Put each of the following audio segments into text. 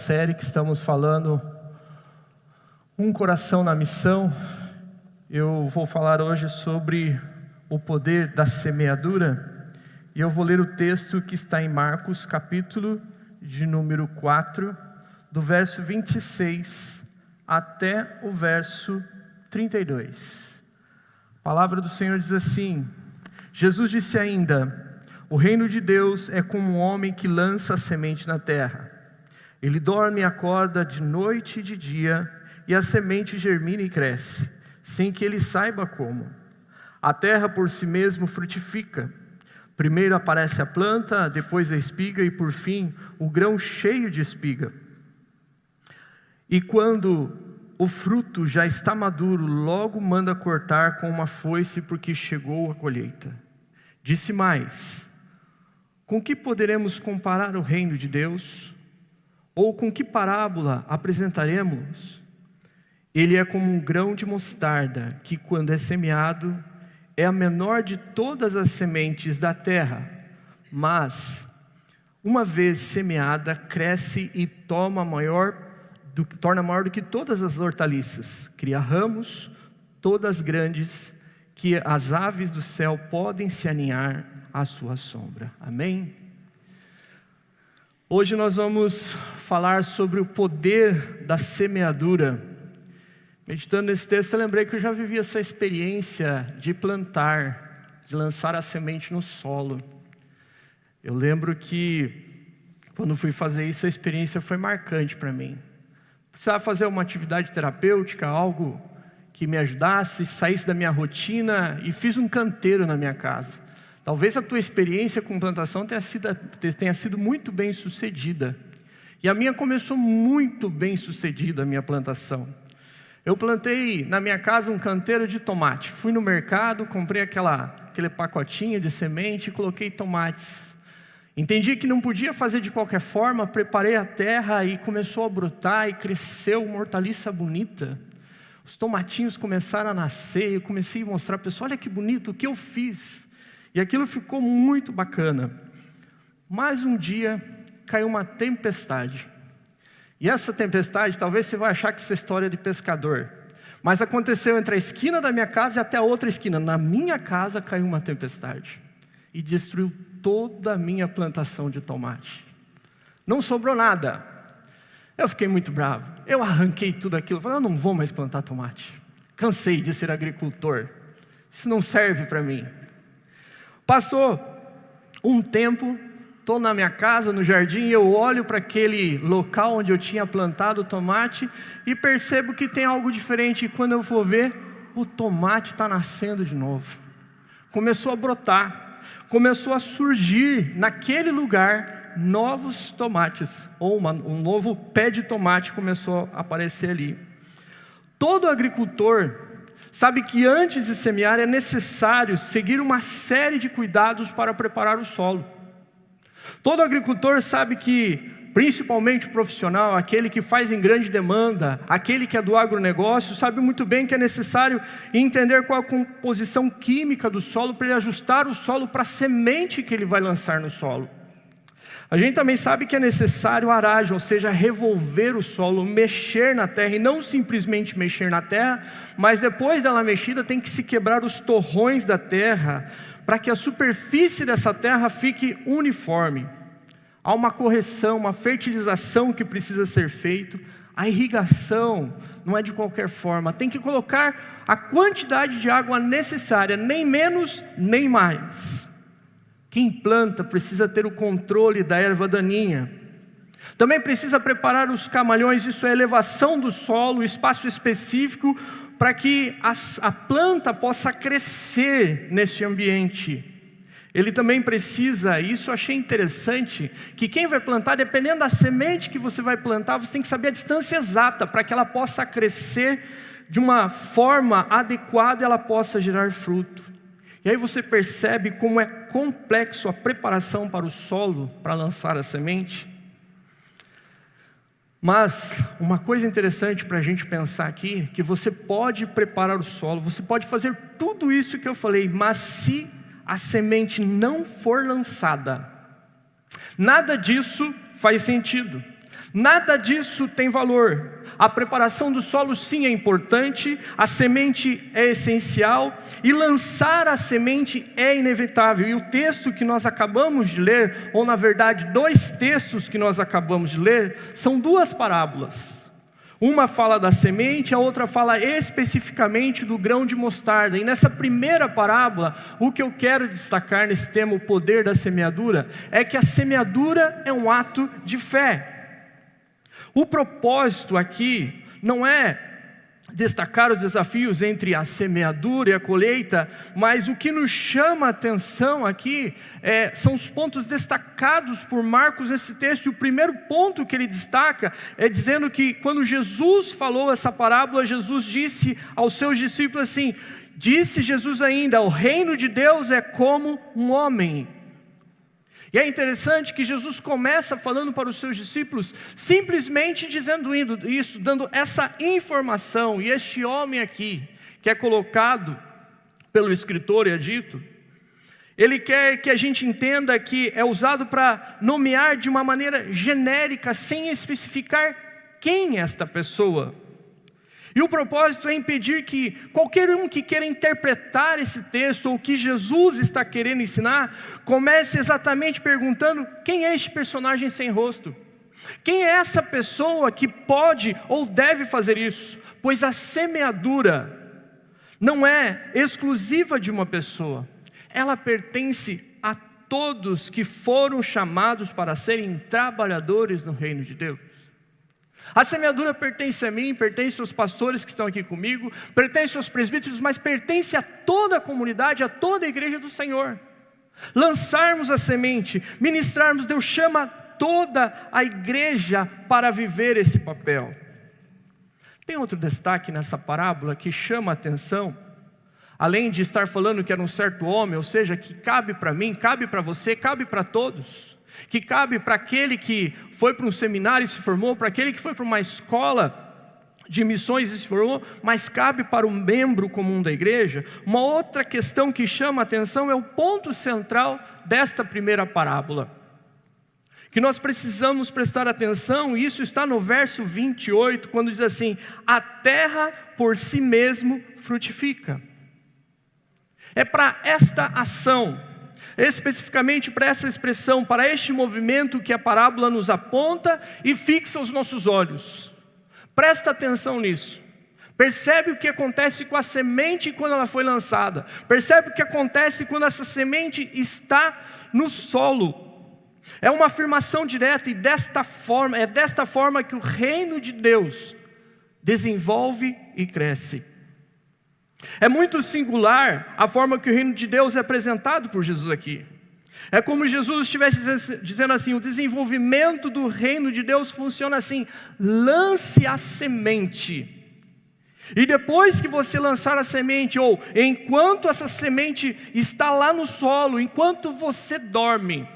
Série que estamos falando, Um Coração na Missão. Eu vou falar hoje sobre o poder da semeadura, e eu vou ler o texto que está em Marcos, capítulo de número 4, do verso 26 até o verso 32. A palavra do Senhor diz assim: Jesus disse ainda: o reino de Deus é como um homem que lança a semente na terra. Ele dorme e acorda de noite e de dia, e a semente germina e cresce, sem que ele saiba como. A terra por si mesmo frutifica. Primeiro aparece a planta, depois a espiga e por fim o grão cheio de espiga. E quando o fruto já está maduro, logo manda cortar com uma foice, porque chegou a colheita. Disse mais: com que poderemos comparar o reino de Deus? Ou com que parábola apresentaremos? Ele é como um grão de mostarda, que quando é semeado, é a menor de todas as sementes da terra, mas, uma vez semeada, cresce e torna maior do que todas as hortaliças. Cria ramos, todas grandes, que as aves do céu podem se aninhar à sua sombra. Amém? Hoje nós vamos falar sobre o poder da semeadura. Meditando nesse texto, eu lembrei que eu já vivi essa experiência de plantar, de lançar a semente no solo. Eu lembro que, quando fui fazer isso, a experiência foi marcante para mim. Precisava fazer uma atividade terapêutica, algo que me ajudasse, saísse da minha rotina, e fiz um canteiro na minha casa. Talvez a tua experiência com plantação tenha sido muito bem sucedida. E a minha começou muito bem sucedida, a minha plantação. Eu plantei na minha casa um canteiro de tomate. Fui no mercado, comprei aquele pacotinho de semente e coloquei tomates. Entendi que não podia fazer de qualquer forma, preparei a terra e começou a brotar e cresceu uma hortaliça bonita. Os tomatinhos começaram a nascer e eu comecei a mostrar para o pessoal: olha que bonito, o que eu fiz. E aquilo ficou muito bacana. Mas um dia caiu uma tempestade. E essa tempestade, talvez você vai achar que isso é história de pescador, mas aconteceu entre a esquina da minha casa e até a outra esquina. Na minha casa caiu uma tempestade e destruiu toda a minha plantação de tomate. Não sobrou nada. Eu fiquei muito bravo. Eu arranquei tudo aquilo. Falei: eu não vou mais plantar tomate. Cansei de ser agricultor. Isso não serve para mim. Passou um tempo, estou na minha casa, no jardim, e eu olho para aquele local onde eu tinha plantado o tomate e percebo que tem algo diferente. E quando eu vou ver, o tomate está nascendo de novo. Começou a brotar, começou a surgir naquele lugar novos tomates, ou um novo pé de tomate começou a aparecer ali. Todo agricultor sabe que antes de semear é necessário seguir uma série de cuidados para preparar o solo. Todo agricultor sabe que, principalmente o profissional, aquele que faz em grande demanda, aquele que é do agronegócio, sabe muito bem que é necessário entender qual a composição química do solo para ele ajustar o solo para a semente que ele vai lançar no solo. A gente também sabe que é necessário aragem, ou seja, revolver o solo, mexer na terra, e não simplesmente mexer na terra, mas depois dela mexida tem que se quebrar os torrões da terra, para que a superfície dessa terra fique uniforme. Há uma correção, uma fertilização que precisa ser feita. A irrigação não é de qualquer forma, tem que colocar a quantidade de água necessária, nem menos nem mais. Quem planta precisa ter o controle da erva daninha. Também precisa preparar os camalhões, isso é elevação do solo, espaço específico para que a planta possa crescer nesse ambiente. Ele também precisa, e isso eu achei interessante, que quem vai plantar, dependendo da semente que você vai plantar, você tem que saber a distância exata para que ela possa crescer de uma forma adequada e ela possa gerar fruto. E aí você percebe como é complexo a preparação para o solo, para lançar a semente. Mas uma coisa interessante para a gente pensar aqui, que você pode preparar o solo, você pode fazer tudo isso que eu falei, mas se a semente não for lançada, nada disso faz sentido. Nada disso tem valor. A preparação do solo sim é importante, a semente é essencial e lançar a semente é inevitável. E o texto que nós acabamos de ler, ou na verdade 2 textos que nós acabamos de ler, são 2 parábolas. Uma fala da semente, a outra fala especificamente do grão de mostarda. E nessa primeira parábola, o que eu quero destacar nesse tema, o poder da semeadura, é que a semeadura é um ato de fé. O propósito aqui não é destacar os desafios entre a semeadura e a colheita, mas o que nos chama a atenção aqui são os pontos destacados por Marcos nesse texto. E o primeiro ponto que ele destaca é dizendo que quando Jesus falou essa parábola, Jesus disse aos seus discípulos assim, disse Jesus ainda, o reino de Deus é como um homem. E é interessante que Jesus começa falando para os seus discípulos, simplesmente dizendo isso, dando essa informação. E este homem aqui, que é colocado pelo escritor, é dito, ele quer que a gente entenda que é usado para nomear de uma maneira genérica, sem especificar quem é esta pessoa. E o propósito é impedir que qualquer um que queira interpretar esse texto, ou o que Jesus está querendo ensinar, comece exatamente perguntando, quem é este personagem sem rosto? Quem é essa pessoa que pode ou deve fazer isso? Pois a semeadura não é exclusiva de uma pessoa, ela pertence a todos que foram chamados para serem trabalhadores no reino de Deus. A semeadura pertence a mim, pertence aos pastores que estão aqui comigo, pertence aos presbíteros, mas pertence a toda a comunidade, a toda a igreja do Senhor. Lançarmos a semente, ministrarmos, Deus chama toda a igreja para viver esse papel. Tem outro destaque nessa parábola que chama a atenção, além de estar falando que era um certo homem, ou seja, que cabe para mim, cabe para você, cabe para todos, que cabe para aquele que foi para um seminário e se formou, para aquele que foi para uma escola de missões e se formou, mas cabe para o membro comum da igreja. Uma outra questão que chama a atenção é o ponto central desta primeira parábola, que nós precisamos prestar atenção, e isso está no verso 28, quando diz assim, a terra por si mesmo frutifica. É para esta ação, especificamente para essa expressão, para este movimento que a parábola nos aponta e fixa os nossos olhos. Presta atenção nisso. Percebe o que acontece com a semente quando ela foi lançada. Percebe o que acontece quando essa semente está no solo. É uma afirmação direta, e desta forma que o reino de Deus desenvolve e cresce. É muito singular a forma que o reino de Deus é apresentado por Jesus aqui. É como se Jesus estivesse dizendo assim, o desenvolvimento do reino de Deus funciona assim, lance a semente. E depois que você lançar a semente, ou enquanto essa semente está lá no solo, enquanto você dorme,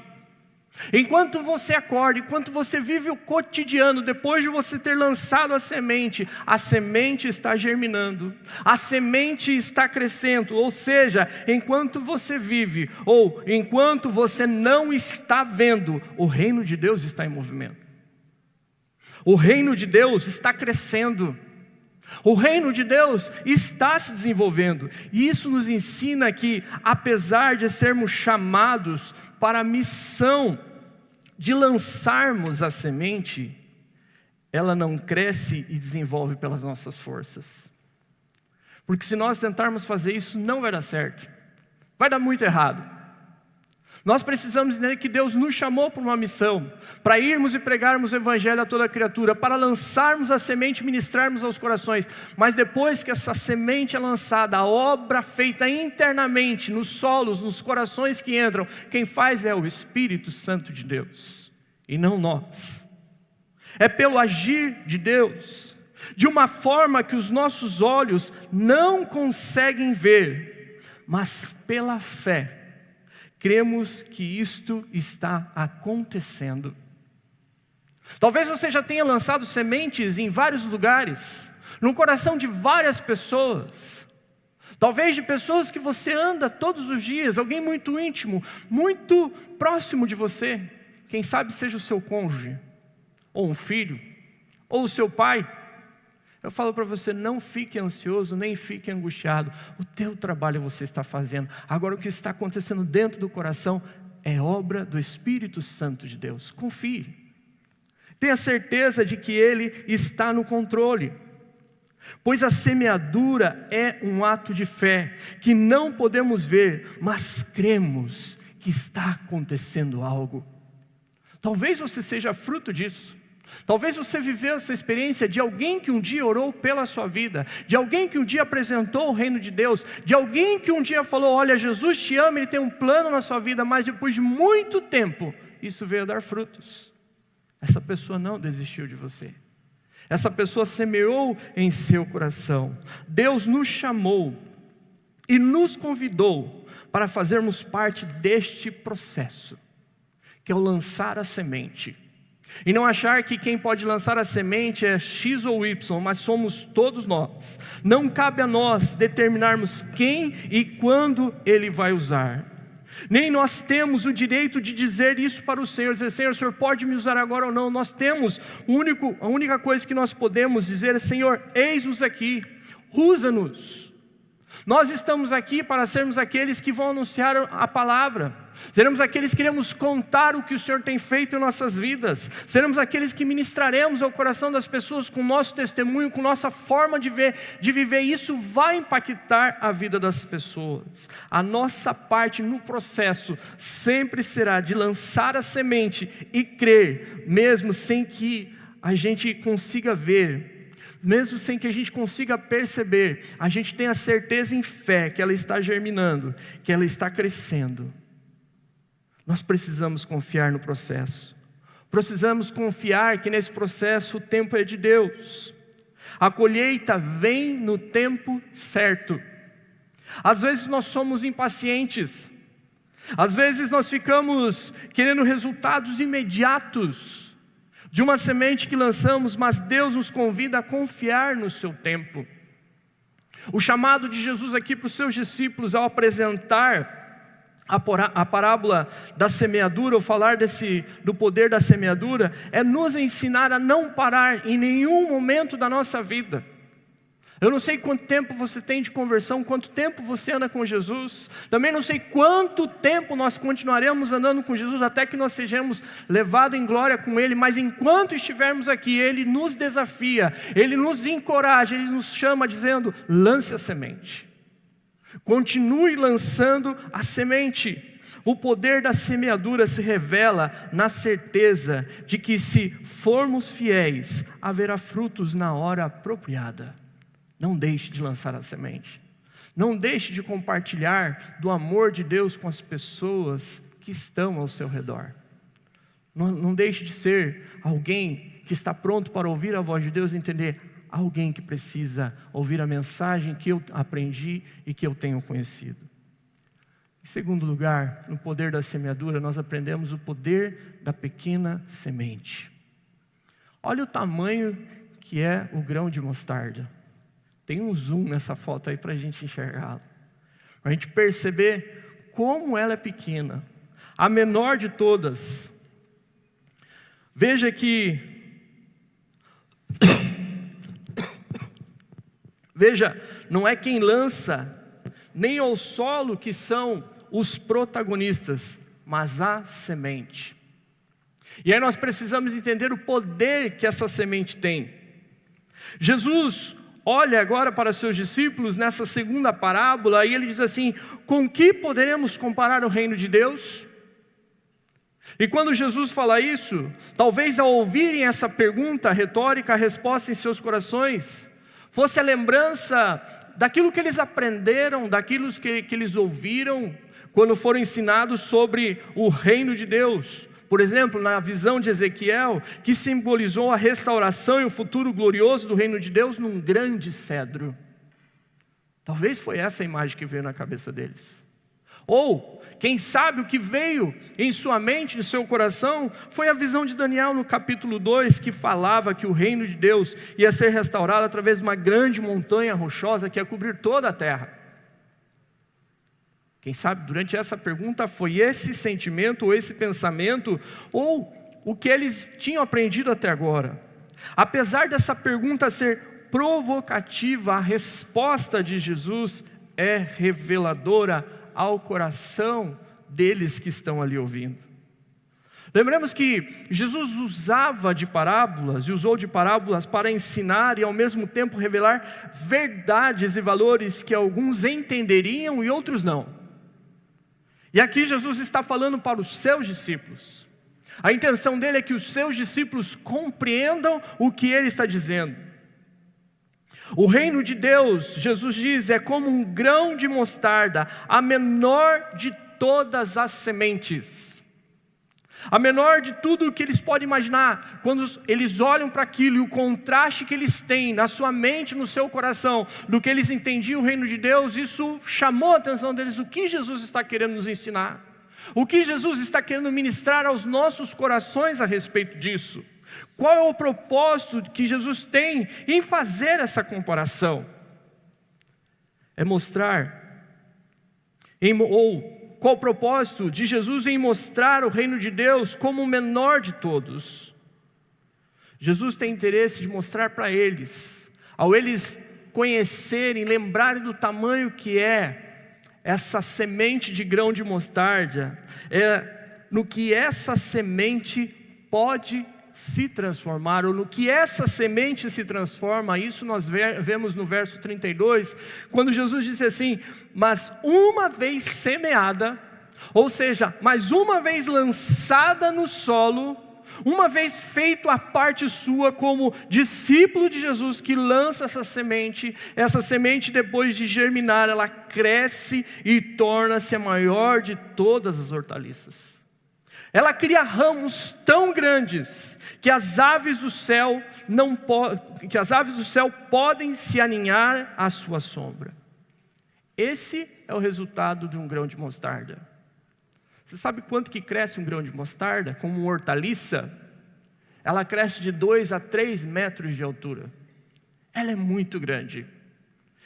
enquanto você acorda, enquanto você vive o cotidiano, depois de você ter lançado a semente está germinando, a semente está crescendo, ou seja, enquanto você vive, ou enquanto você não está vendo, o reino de Deus está em movimento. O reino de Deus está crescendo. O reino de Deus está se desenvolvendo, e isso nos ensina que, apesar de sermos chamados para a missão de lançarmos a semente, ela não cresce e desenvolve pelas nossas forças. Porque se nós tentarmos fazer isso, não vai dar certo, vai dar muito errado. Nós precisamos entender que Deus nos chamou para uma missão, para irmos e pregarmos o evangelho a toda criatura, para lançarmos a semente e ministrarmos aos corações. Mas depois que essa semente é lançada, a obra feita internamente, nos solos, nos corações que entram, quem faz é o Espírito Santo de Deus, e não nós. É pelo agir de Deus, de uma forma que os nossos olhos não conseguem ver, mas pela fé, cremos que isto está acontecendo. Talvez você já tenha lançado sementes em vários lugares, no coração de várias pessoas, talvez de pessoas que você anda todos os dias, alguém muito íntimo, muito próximo de você, quem sabe seja o seu cônjuge, ou um filho, ou o seu pai. Eu falo para você, não fique ansioso, nem fique angustiado. O teu trabalho você está fazendo. Agora o que está acontecendo dentro do coração é obra do Espírito Santo de Deus. Confie. Tenha certeza de que Ele está no controle. Pois a semeadura é um ato de fé, que não podemos ver, mas cremos que está acontecendo algo. Talvez você seja fruto disso. Talvez você viveu essa experiência de alguém que um dia orou pela sua vida, de alguém que um dia apresentou o reino de Deus, de alguém que um dia falou, olha, Jesus te ama, Ele tem um plano na sua vida, mas depois de muito tempo, isso veio a dar frutos. Essa pessoa não desistiu de você. Essa pessoa semeou em seu coração. Deus nos chamou e nos convidou para fazermos parte deste processo, que é o lançar a semente. E não achar que quem pode lançar a semente é X ou Y, mas somos todos nós. Não cabe a nós determinarmos quem e quando Ele vai usar. Nem nós temos o direito de dizer isso para o Senhor, dizer, Senhor, o Senhor pode me usar agora ou não. Nós temos, a única coisa que nós podemos dizer é, Senhor, eis-nos aqui, usa-nos. Nós estamos aqui para sermos aqueles que vão anunciar a palavra. Seremos aqueles que iremos contar o que o Senhor tem feito em nossas vidas. Seremos aqueles que ministraremos ao coração das pessoas com nosso testemunho, com nossa forma de viver. Isso vai impactar a vida das pessoas. A nossa parte no processo sempre será de lançar a semente e crer, mesmo sem que a gente consiga ver. Mesmo sem que a gente consiga perceber, a gente tem a certeza em fé que ela está germinando, que ela está crescendo. Nós precisamos confiar no processo. Precisamos confiar que nesse processo o tempo é de Deus. A colheita vem no tempo certo. Às vezes nós somos impacientes. Às vezes nós ficamos querendo resultados imediatos de uma semente que lançamos, mas Deus nos convida a confiar no seu tempo. O chamado de Jesus aqui para os seus discípulos ao apresentar a parábola da semeadura, ou falar do poder da semeadura, é nos ensinar a não parar em nenhum momento da nossa vida. Eu não sei quanto tempo você tem de conversão, quanto tempo você anda com Jesus. Também não sei quanto tempo nós continuaremos andando com Jesus até que nós sejamos levados em glória com Ele. Mas enquanto estivermos aqui, Ele nos desafia, Ele nos encoraja, Ele nos chama dizendo, lance a semente. Continue lançando a semente. O poder da semeadura se revela na certeza de que se formos fiéis, haverá frutos na hora apropriada. Não deixe de lançar a semente. Não deixe de compartilhar do amor de Deus com as pessoas que estão ao seu redor. Não deixe de ser alguém que está pronto para ouvir a voz de Deus e entender alguém que precisa ouvir a mensagem que eu aprendi e que eu tenho conhecido. Em segundo lugar, no poder da semeadura, nós aprendemos o poder da pequena semente. Olha o tamanho que é o grão de mostarda. Tem um zoom nessa foto aí para a gente enxergá-la. Para a gente perceber como ela é pequena. A menor de todas. Veja que... Veja, não é quem lança, nem ao solo que são os protagonistas, mas a semente. E aí nós precisamos entender o poder que essa semente tem. Jesus olha agora para seus discípulos nessa segunda parábola e ele diz assim, com que poderemos comparar o reino de Deus? E quando Jesus fala isso, talvez ao ouvirem essa pergunta retórica, a resposta em seus corações fosse a lembrança daquilo que eles aprenderam, daquilo que eles ouviram quando foram ensinados sobre o reino de Deus. Por exemplo, na visão de Ezequiel, que simbolizou a restauração e o futuro glorioso do reino de Deus num grande cedro. Talvez foi essa a imagem que veio na cabeça deles. Ou, quem sabe o que veio em sua mente, em seu coração, foi a visão de Daniel no capítulo 2, que falava que o reino de Deus ia ser restaurado através de uma grande montanha rochosa que ia cobrir toda a terra. Quem sabe durante essa pergunta foi esse sentimento ou esse pensamento, ou o que eles tinham aprendido até agora. Apesar dessa pergunta ser provocativa, a resposta de Jesus é reveladora ao coração deles que estão ali ouvindo. Lembremos que Jesus usava de parábolas, e usou de parábolas para ensinar e ao mesmo tempo revelar verdades e valores que alguns entenderiam e outros não. E aqui Jesus está falando para os seus discípulos. A intenção dele é que os seus discípulos compreendam o que ele está dizendo. O reino de Deus, Jesus diz, é como um grão de mostarda, a menor de todas as sementes. A menor de tudo o que eles podem imaginar. Quando eles olham para aquilo e o contraste que eles têm na sua mente, no seu coração, do que eles entendiam o reino de Deus, isso chamou a atenção deles. O que Jesus está querendo nos ensinar? O que Jesus está querendo ministrar aos nossos corações a respeito disso? Qual é o propósito que Jesus tem em fazer essa comparação? É mostrar, qual o propósito de Jesus em mostrar o reino de Deus como o menor de todos? Jesus tem interesse de mostrar para eles, ao eles conhecerem, lembrarem do tamanho que é essa semente de grão de mostarda, no que essa semente pode se transformar, ou no que essa semente se transforma. Isso nós vemos no verso 32, quando Jesus disse assim: mas uma vez semeada, ou seja, mas uma vez lançada no solo, uma vez feito a parte sua como discípulo de Jesus que lança essa semente depois de germinar, ela cresce e torna-se a maior de todas as hortaliças. Ela cria ramos tão grandes que as aves do céu podem se aninhar à sua sombra. Esse é o resultado de um grão de mostarda. Você sabe quanto que cresce um grão de mostarda? Como uma hortaliça, ela cresce de 2 a 3 metros de altura. Ela é muito grande.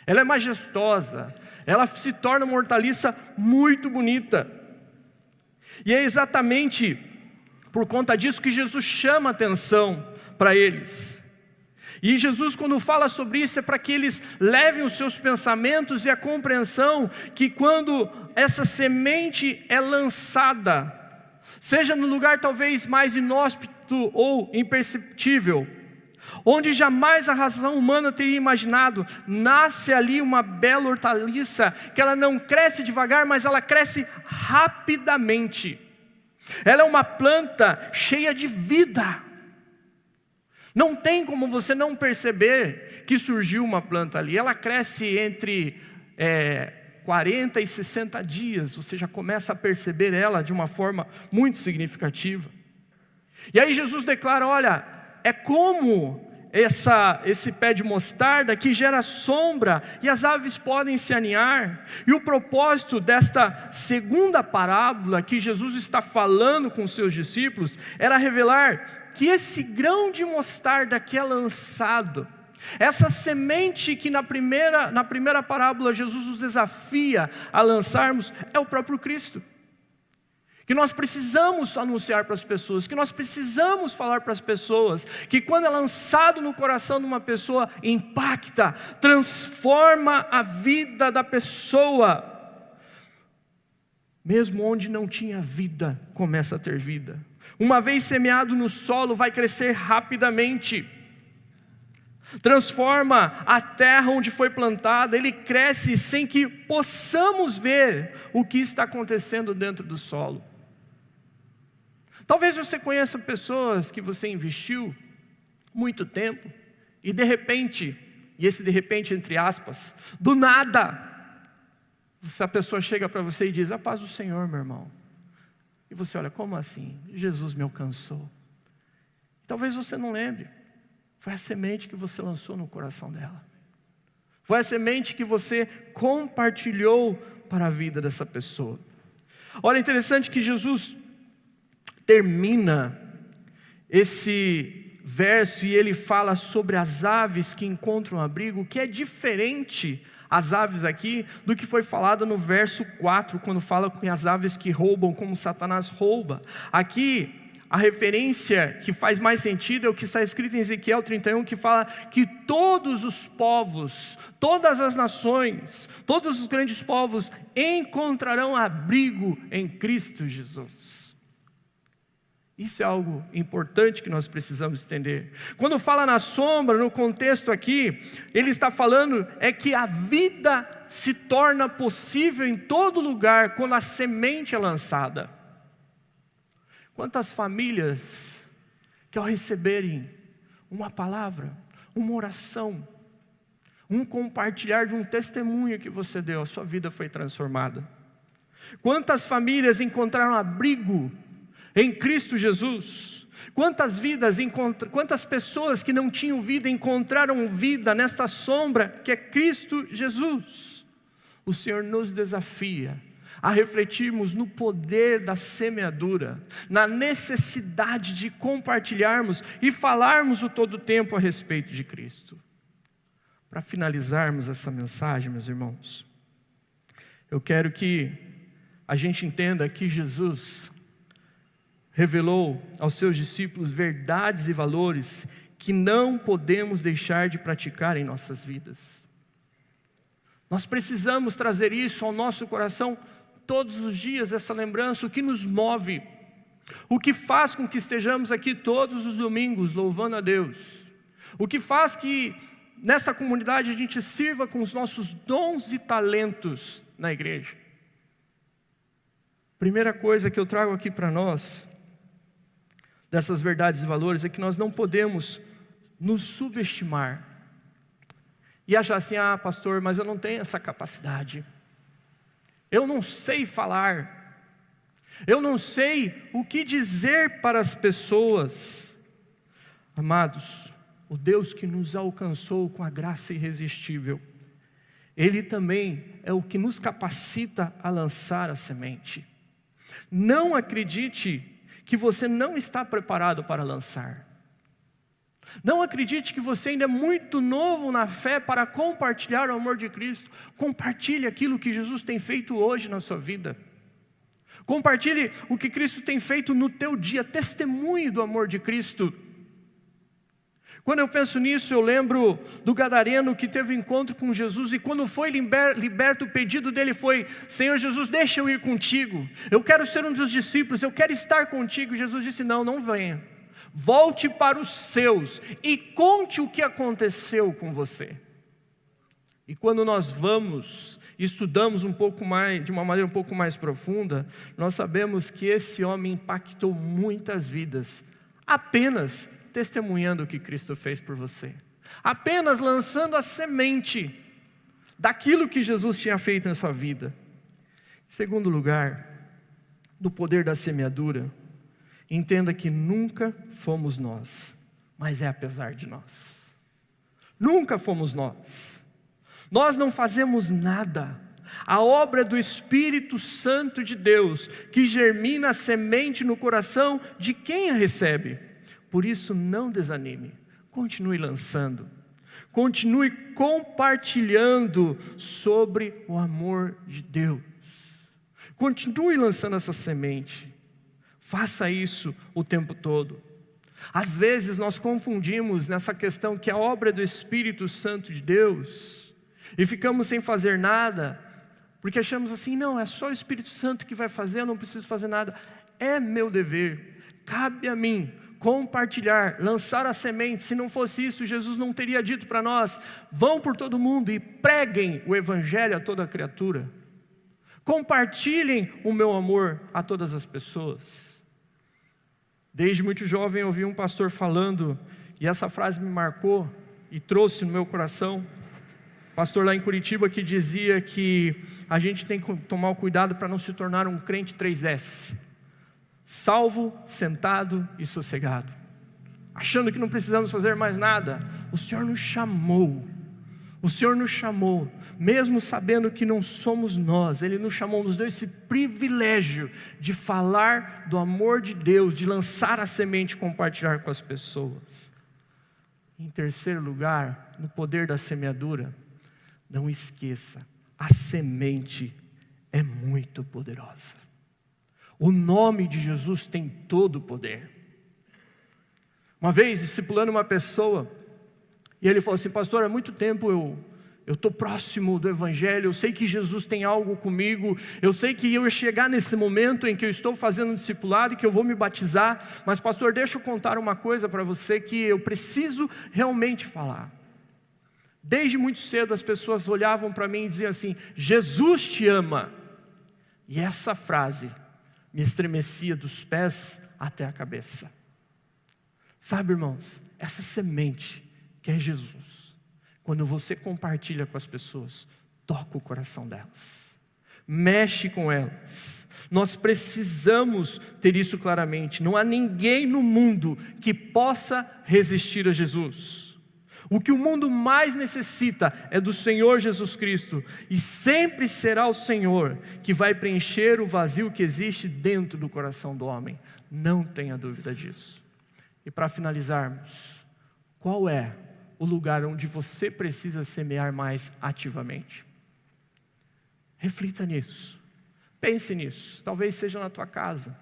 Ela é majestosa. Ela se torna uma hortaliça muito bonita. E é exatamente por conta disso que Jesus chama a atenção para eles. E Jesus, quando fala sobre isso, é para que eles levem os seus pensamentos e a compreensão que quando essa semente é lançada, seja no lugar talvez mais inóspito ou imperceptível, onde jamais a razão humana teria imaginado, nasce ali uma bela hortaliça, que ela não cresce devagar, mas ela cresce rapidamente. Ela é uma planta cheia de vida. Não tem como você não perceber que surgiu uma planta ali. Ela cresce entre 40 e 60 dias, você já começa a perceber ela de uma forma muito significativa. E aí Jesus declara, olha, é como esse pé de mostarda que gera sombra e as aves podem se aninhar. E o propósito desta segunda parábola que Jesus está falando com os seus discípulos era revelar que esse grão de mostarda que é lançado, essa semente que na primeira parábola Jesus nos desafia a lançarmos, é o próprio Cristo. Que nós precisamos anunciar para as pessoas, que nós precisamos falar para as pessoas, que quando é lançado no coração de uma pessoa, impacta, transforma a vida da pessoa. Mesmo onde não tinha vida, começa a ter vida. Uma vez semeado no solo, vai crescer rapidamente. Transforma a terra onde foi plantada, ele cresce sem que possamos ver o que está acontecendo dentro do solo. Talvez você conheça pessoas que você investiu muito tempo e de repente, e esse de repente entre aspas, do nada, essa pessoa chega para você e diz: a paz do Senhor, meu irmão. E você olha, como assim? Jesus me alcançou. Talvez você não lembre, foi a semente que você lançou no coração dela. Foi a semente que você compartilhou para a vida dessa pessoa. Olha, interessante que Jesus termina esse verso e ele fala sobre as aves que encontram abrigo, que é diferente as aves aqui do que foi falado no verso 4, quando fala com as aves que roubam como Satanás rouba. Aqui a referência que faz mais sentido é o que está escrito em Ezequiel 31, que fala que todos os povos, todas as nações, todos os grandes povos encontrarão abrigo em Cristo Jesus. Isso é algo importante que nós precisamos entender. Quando fala na sombra, no contexto aqui, ele está falando é que a vida se torna possível em todo lugar quando a semente é lançada. Quantas famílias que ao receberem uma palavra, uma oração, um compartilhar de um testemunho que você deu, a sua vida foi transformada. Quantas famílias encontraram abrigo em Cristo Jesus? Quantas pessoas que não tinham vida encontraram vida nesta sombra que é Cristo Jesus? O Senhor nos desafia a refletirmos no poder da semeadura, na necessidade de compartilharmos e falarmos o todo tempo a respeito de Cristo. Para finalizarmos essa mensagem, meus irmãos, eu quero que a gente entenda que Jesus revelou aos seus discípulos verdades e valores que não podemos deixar de praticar em nossas vidas. Nós precisamos trazer isso ao nosso coração todos os dias, essa lembrança, o que nos move, o que faz com que estejamos aqui todos os domingos louvando a Deus, o que faz que nessa comunidade a gente sirva com os nossos dons e talentos na igreja. Primeira coisa que eu trago aqui para nós, dessas verdades e valores, é que nós não podemos nos subestimar e achar assim, pastor, mas eu não tenho essa capacidade, eu não sei falar, eu não sei o que dizer para as pessoas. Amados, o Deus que nos alcançou com a graça irresistível, Ele também é o que nos capacita a lançar a semente. Não acredite que você não está preparado para lançar. Não acredite que você ainda é muito novo na fé para compartilhar o amor de Cristo. Compartilhe aquilo que Jesus tem feito hoje na sua vida. Compartilhe o que Cristo tem feito no teu dia. Testemunhe do amor de Cristo. Quando eu penso nisso, eu lembro do gadareno que teve um encontro com Jesus, e quando foi liberto, o pedido dele foi: Senhor Jesus, deixa eu ir contigo, eu quero ser um dos discípulos, eu quero estar contigo. Jesus disse: não venha, volte para os seus e conte o que aconteceu com você. E quando nós vamos, estudamos um pouco mais, de uma maneira um pouco mais profunda, nós sabemos que esse homem impactou muitas vidas, apenas testemunhando o que Cristo fez por você, apenas lançando a semente daquilo que Jesus tinha feito na sua vida. Em segundo lugar, do poder da semeadura, entenda que nunca fomos nós, mas é apesar de nós. Nunca fomos nós. Nós não fazemos nada. A obra do Espírito Santo de Deus, que germina a semente no coração de quem a recebe. Por isso, não desanime, continue lançando, continue compartilhando sobre o amor de Deus, continue lançando essa semente, faça isso o tempo todo. Às vezes nós confundimos nessa questão que a obra do Espírito Santo de Deus, e ficamos sem fazer nada, porque achamos assim, não, é só o Espírito Santo que vai fazer, eu não preciso fazer nada. É meu dever, cabe a mim compartilhar, lançar a semente. Se não fosse isso, Jesus não teria dito para nós: vão por todo mundo e preguem o Evangelho a toda criatura. Compartilhem o meu amor a todas as pessoas. Desde muito jovem eu ouvi um pastor falando, e essa frase me marcou e trouxe no meu coração. Pastor lá em Curitiba, que dizia que a gente tem que tomar o cuidado para não se tornar um crente 3S. Salvo, sentado e sossegado, achando que não precisamos fazer mais nada. O Senhor nos chamou, mesmo sabendo que não somos nós, Ele nos chamou, nos deu esse privilégio de falar do amor de Deus, de lançar a semente e compartilhar com as pessoas. Em terceiro lugar, no poder da semeadura, não esqueça, a semente é muito poderosa. O nome de Jesus tem todo o poder. Uma vez, discipulando uma pessoa, e ele falou assim: pastor, há muito tempo eu estou próximo do Evangelho, eu sei que Jesus tem algo comigo, eu sei que eu ia chegar nesse momento em que eu estou fazendo um discipulado e que eu vou me batizar, mas pastor, deixa eu contar uma coisa para você que eu preciso realmente falar. Desde muito cedo as pessoas olhavam para mim e diziam assim: Jesus te ama. E essa frase me estremecia dos pés até a cabeça. Sabe, irmãos, essa semente que é Jesus, quando você compartilha com as pessoas, toca o coração delas, mexe com elas. Nós precisamos ter isso claramente. Não há ninguém no mundo que possa resistir a Jesus. O que o mundo mais necessita é do Senhor Jesus Cristo, e sempre será o Senhor que vai preencher o vazio que existe dentro do coração do homem. Não tenha dúvida disso. E para finalizarmos, qual é o lugar onde você precisa semear mais ativamente? Reflita nisso, pense nisso. Talvez seja na tua casa,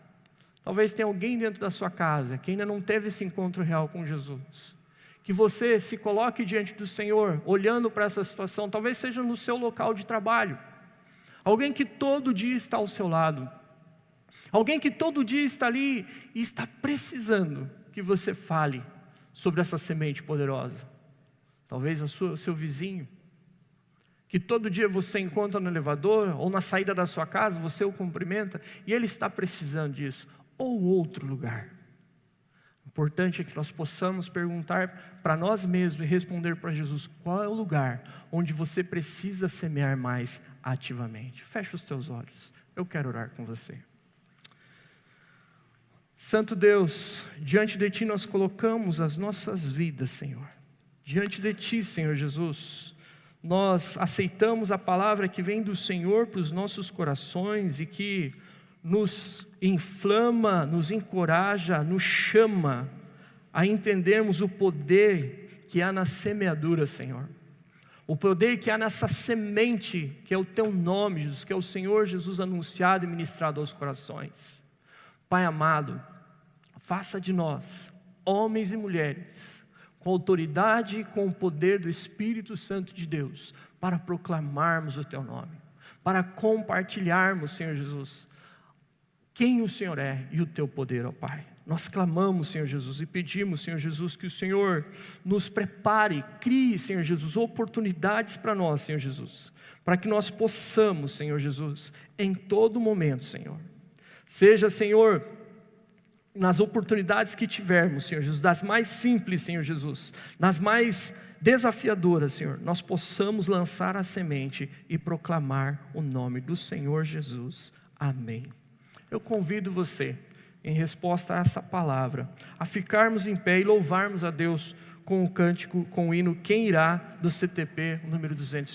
talvez tenha alguém dentro da sua casa que ainda não teve esse encontro real com Jesus. Que você se coloque diante do Senhor, olhando para essa situação. Talvez seja no seu local de trabalho, alguém que todo dia está ao seu lado, alguém que todo dia está ali e está precisando que você fale sobre essa semente poderosa. Talvez o seu vizinho, que todo dia você encontra no elevador ou na saída da sua casa, você o cumprimenta e ele está precisando disso. Ou outro lugar. O importante é que nós possamos perguntar para nós mesmos e responder para Jesus: qual é o lugar onde você precisa semear mais ativamente? Feche os teus olhos, eu quero orar com você. Santo Deus, diante de Ti nós colocamos as nossas vidas, Senhor. Diante de Ti, Senhor Jesus, nós aceitamos a palavra que vem do Senhor para os nossos corações e que nos inflama, nos encoraja, nos chama a entendermos o poder que há na semeadura, Senhor. O poder que há nessa semente, que é o Teu nome, Jesus, que é o Senhor Jesus anunciado e ministrado aos corações. Pai amado, faça de nós, homens e mulheres, com autoridade e com o poder do Espírito Santo de Deus, para proclamarmos o Teu nome, para compartilharmos, Senhor Jesus, quem o Senhor é e o Teu poder, ó Pai. Nós clamamos, Senhor Jesus, e pedimos, Senhor Jesus, que o Senhor nos prepare, crie, Senhor Jesus, oportunidades para nós, Senhor Jesus, para que nós possamos, Senhor Jesus, em todo momento, Senhor, seja, Senhor, nas oportunidades que tivermos, Senhor Jesus, das mais simples, Senhor Jesus, nas mais desafiadoras, Senhor, nós possamos lançar a semente e proclamar o nome do Senhor Jesus. Amém. Eu convido você, em resposta a essa palavra, a ficarmos em pé e louvarmos a Deus com o cântico, com o hino Quem Irá, do CTP, número 208.